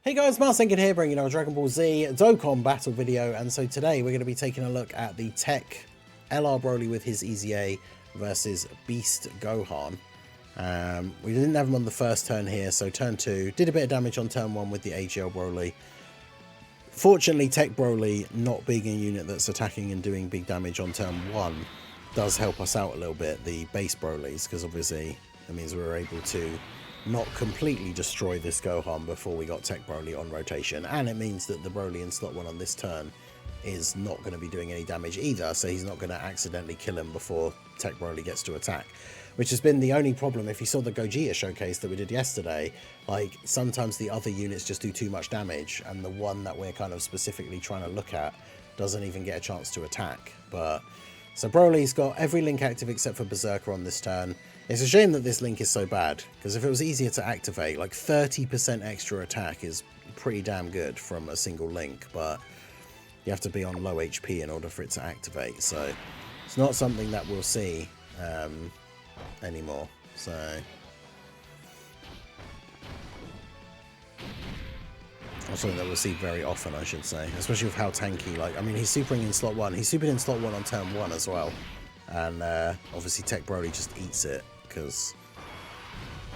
Hey guys, Marsenkin here, bringing you a Dragon Ball Z Dokkan battle video, and so today we're going to be taking a look at the Tech LR Broly with his EZA versus Beast Gohan. We didn't have him on the first turn here, so turn 2, did a bit of damage on turn 1 with the AGL Broly. Fortunately, Tech Broly, not being a unit that's attacking and doing big damage on turn 1, does help us out a little bit, the base Brolys, because obviously that means we're able to not completely destroy this Gohan before we got Tech Broly on rotation, and it means that the Broly in slot 1 on this turn is not going to be doing any damage either, so he's not going to accidentally kill him before Tech Broly gets to attack, which has been the only problem. If you saw the Gogeta showcase that we did yesterday, like sometimes the other units just do too much damage, and the one that we're kind of specifically trying to look at doesn't even get a chance to attack. But so Broly's got every link active except for Berserker on this turn. It's a shame that this link is so bad, because if it was easier to activate, like 30% extra attack is pretty damn good from a single link, but you have to be on low HP in order for it to activate, so it's not something that we'll see anymore. So or something that we'll see very often, I should say, especially with how tanky, like, I mean, he's supering in slot 1, he's supered in slot 1 on turn 1 as well, and obviously Tech Broly just eats it, because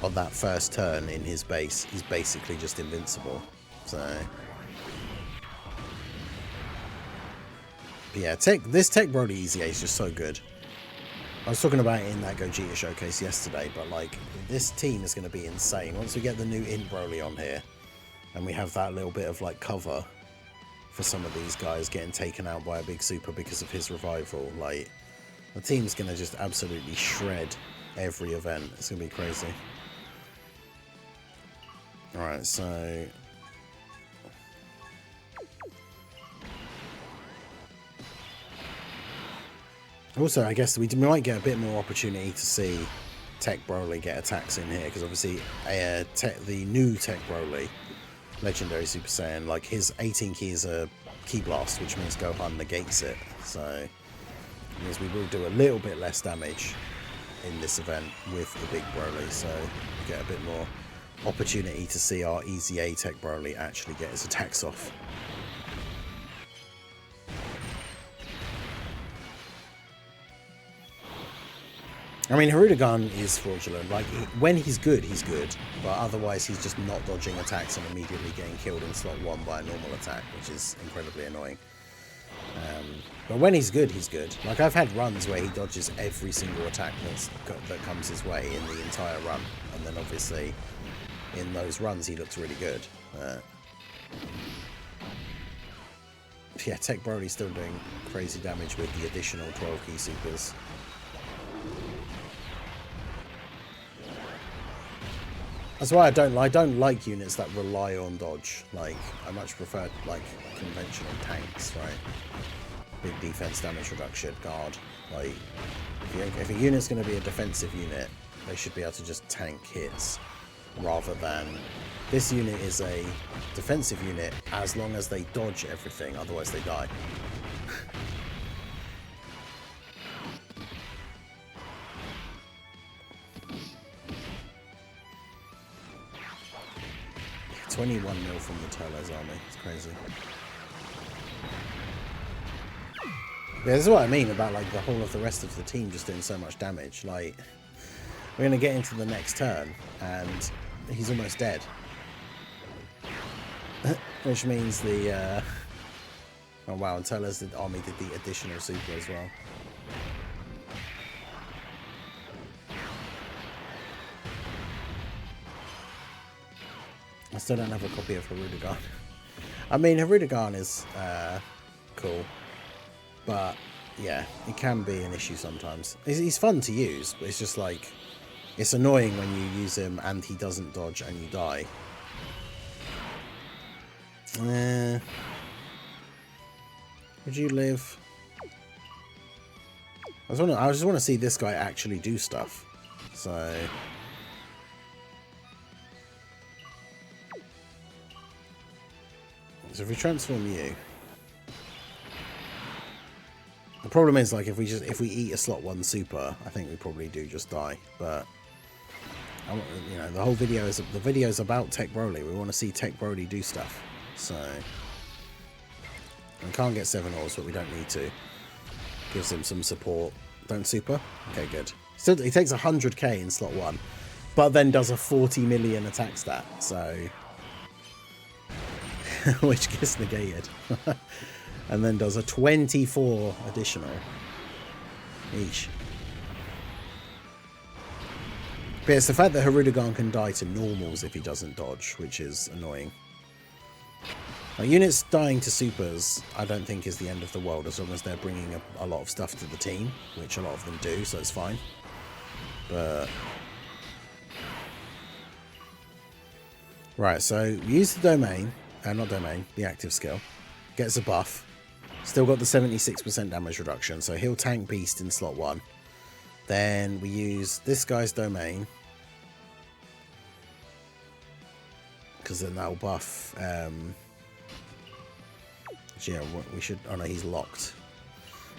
on that first turn in his base, he's basically just invincible. So but yeah, this Tech Broly EZA is just so good. I was talking about it in that Gogeta showcase yesterday, but like, this team is going to be insane once we get the new Int Broly on here, and we have that little bit of like cover for some of these guys getting taken out by a big super because of his revival. Like, the team's going to just absolutely shred every event. It's going to be crazy. Alright, so also, I guess we might get a bit more opportunity to see Tech Broly get attacks in here, because obviously the new Tech Broly, Legendary Super Saiyan, like his 18 key is a Key Blast, which means Gohan negates it, so it means we will do a little bit less damage in this event with the big Broly, so we get a bit more opportunity to see our EZA Tech Broly actually get his attacks off. I mean, Hirudegarn is fraudulent. Like, when he's good, but otherwise he's just not dodging attacks and immediately getting killed in slot 1 by a normal attack, which is incredibly annoying. But when he's good, he's good. Like, I've had runs where he dodges every single attack that comes his way in the entire run, and then obviously in those runs he looks really good. Yeah, Tech Broly's still doing crazy damage with the additional 12 key supers. That's why I don't like units that rely on dodge. Like, I much prefer like conventional tanks, right? Big defense damage reduction, guard. Like, if a unit's going to be a defensive unit, they should be able to just tank hits, rather than this unit is a defensive unit as long as they dodge everything, otherwise they die. 21 mil from the Turlo's army. It's crazy. Yeah, this is what I mean about like the whole of the rest of the team just doing so much damage. Like, we're gonna get into the next turn and he's almost dead, which means the oh wow, and Turlo's army did the additional super as well. I still don't have a copy of Hirudegarn. I mean, Hirudegarn is cool, but yeah, it can be an issue sometimes. He's fun to use, but it's just like, it's annoying when you use him and he doesn't dodge and you die. Would you live? I just want to see this guy actually do stuff. So if we transform you, the problem is, like, if we eat a slot 1 super, I think we probably do just die. But You know, the whole video is about TEQ Broly. We want to see TEQ Broly do stuff. So we can't get 7 ores, but we don't need to. Gives him some support. Don't super? Okay, good. Still, he takes 100k in slot 1, but then does a 40 million attack stat, so which gets negated. And then does a 24 additional each. But it's the fact that Hirudegarn can die to normals if he doesn't dodge, which is annoying. Now, units dying to supers, I don't think is the end of the world, as long as they're bringing a lot of stuff to the team, which a lot of them do, so it's fine. But right, so use the domain, not domain, the active skill, gets a buff, still got the 76% damage reduction, so he'll tank beast in slot 1. Then we use this guy's domain, because then that'll buff. Yeah, we should. Oh no, he's locked.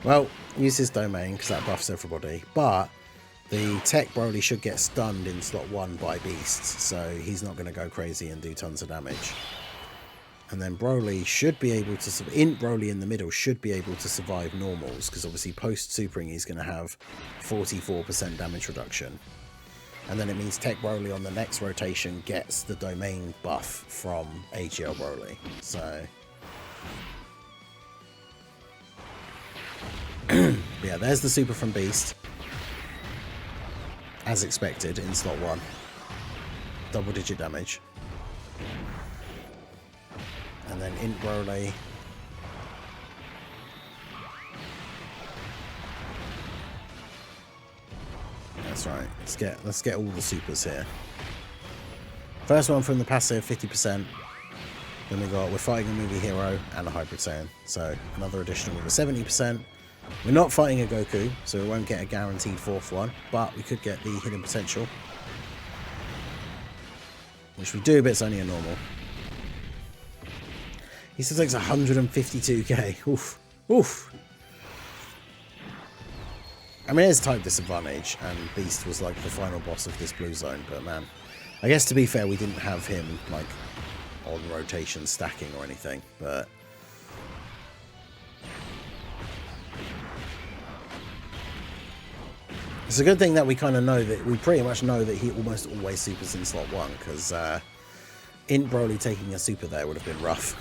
Well, use his domain because that buffs everybody. But the TEQ Broly should get stunned in slot 1 by beasts, so he's not going to go crazy and do tons of damage. And then Broly should be able to, Int Broly in the middle should be able to survive normals, because obviously post-supering he's going to have 44% damage reduction. And then it means TEQ Broly on the next rotation gets the domain buff from AGL Broly. So yeah, there's the super from Beast. As expected in slot 1. Double-digit damage. And then Int Broly. That's right. Let's get all the supers here. First one from the passive, 50%. Then we're fighting a movie hero and a hybrid Saiyan. So another additional with a 70%. We're not fighting a Goku, so we won't get a guaranteed 4th one, but we could get the hidden potential. Which we do, but it's only a normal. He still takes 152k. Oof. Oof. I mean, it's type disadvantage, and Beast was like the final boss of this blue zone, but man, I guess to be fair, we didn't have him like on rotation stacking or anything, but it's a good thing that we kind of know that we pretty much know that he almost always supers in slot 1, because Int Broly taking a super there would have been rough.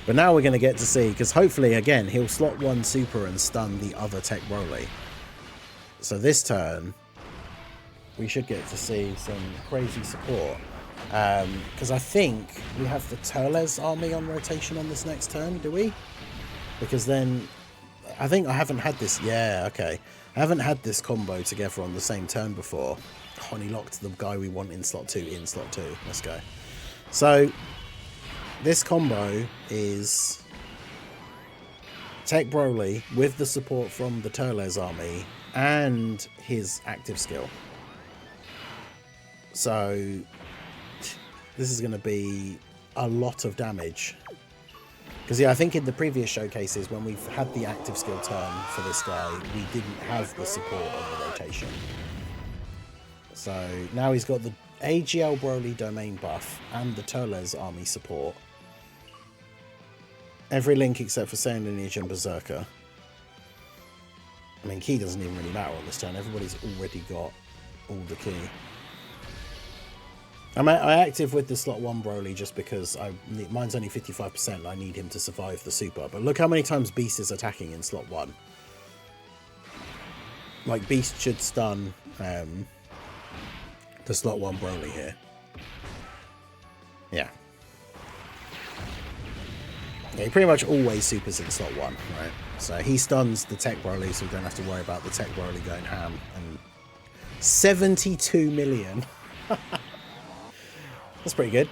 But now we're going to get to see, because hopefully, again, he'll slot 1 super and stun the other TEQ Broly. So this turn, we should get to see some crazy support. Because I think we have the Turles army on rotation on this next turn, do we? Because then, I think I haven't had this, yeah, okay. I haven't had this combo together on the same turn before. Oh, and he locked the guy we want in slot 2 in slot 2. Let's go. So this combo is TEQ Broly with the support from the Turles army and his active skill. So this is going to be a lot of damage. Because yeah, I think in the previous showcases when we've had the active skill turn for this guy, we didn't have the support of the rotation. So now he's got the AGL Broly domain buff and the Turles army support. Every link except for Saiyan Lineage and Berserker. I mean, key doesn't even really matter on this turn. Everybody's already got all the key. I active with the slot 1 Broly just because mine's only 55% and I need him to survive the super. But look how many times Beast is attacking in slot 1. Like, Beast should stun the slot 1 Broly here. Yeah. Yeah, he pretty much always supers in slot 1, right? So he stuns the TEQ Broly, so we don't have to worry about the TEQ Broly going ham. And 72 million. That's pretty good.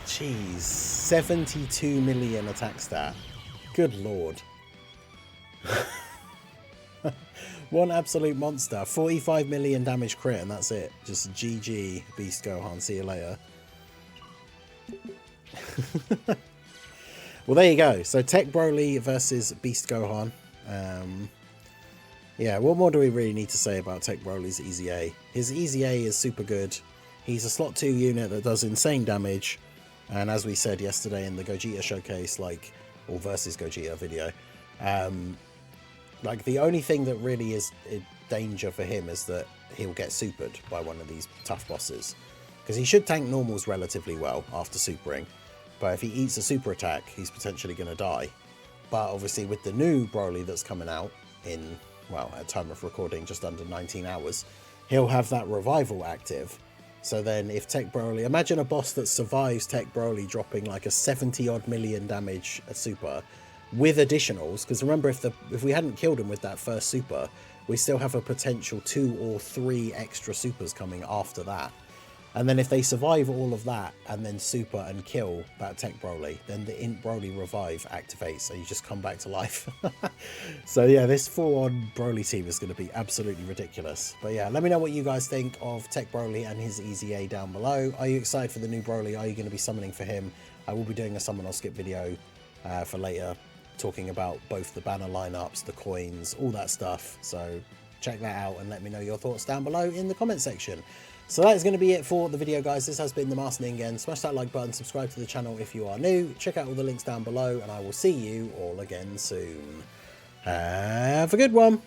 Jeez, 72 million attack stat. Good lord. One absolute monster. 45 million damage crit, and that's it. Just GG, Beast Gohan. See you later. Well, there you go. So TEQ Broly versus Beast Gohan. Yeah, what more do we really need to say about Tech Broly's EZA? His EZA is super good. He's a slot 2 unit that does insane damage. And as we said yesterday in the Gogeta showcase, like, or versus Gogeta video, like the only thing that really is in danger for him is that he'll get supered by one of these tough bosses. Because he should tank normals relatively well after supering. But if he eats a super attack, he's potentially going to die. But obviously with the new Broly that's coming out in, well, at time of recording, just under 19 hours, he'll have that revival active. So then if Tech Broly, imagine a boss that survives Tech Broly dropping like a 70 odd million damage a super with additionals, because remember if we hadn't killed him with that first super, we still have a potential 2 or 3 extra supers coming after that. And then if they survive all of that and then super and kill that Tech Broly, then the Int Broly revive activates and you just come back to life. So yeah, this full-on Broly team is going to be absolutely ridiculous. But yeah, let me know what you guys think of Tech Broly and his EZA down below. Are you excited for the new Broly? Are you going to be summoning for him? I will be doing a summon or skip video for later, talking about both the banner lineups, the coins, all that stuff. So check that out and let me know your thoughts down below in the comment section. So that is going to be it for the video, guys. This has been the Master Ningen. Smash that like button, subscribe to the channel if you are new. Check out all the links down below, and I will see you all again soon. Have a good one.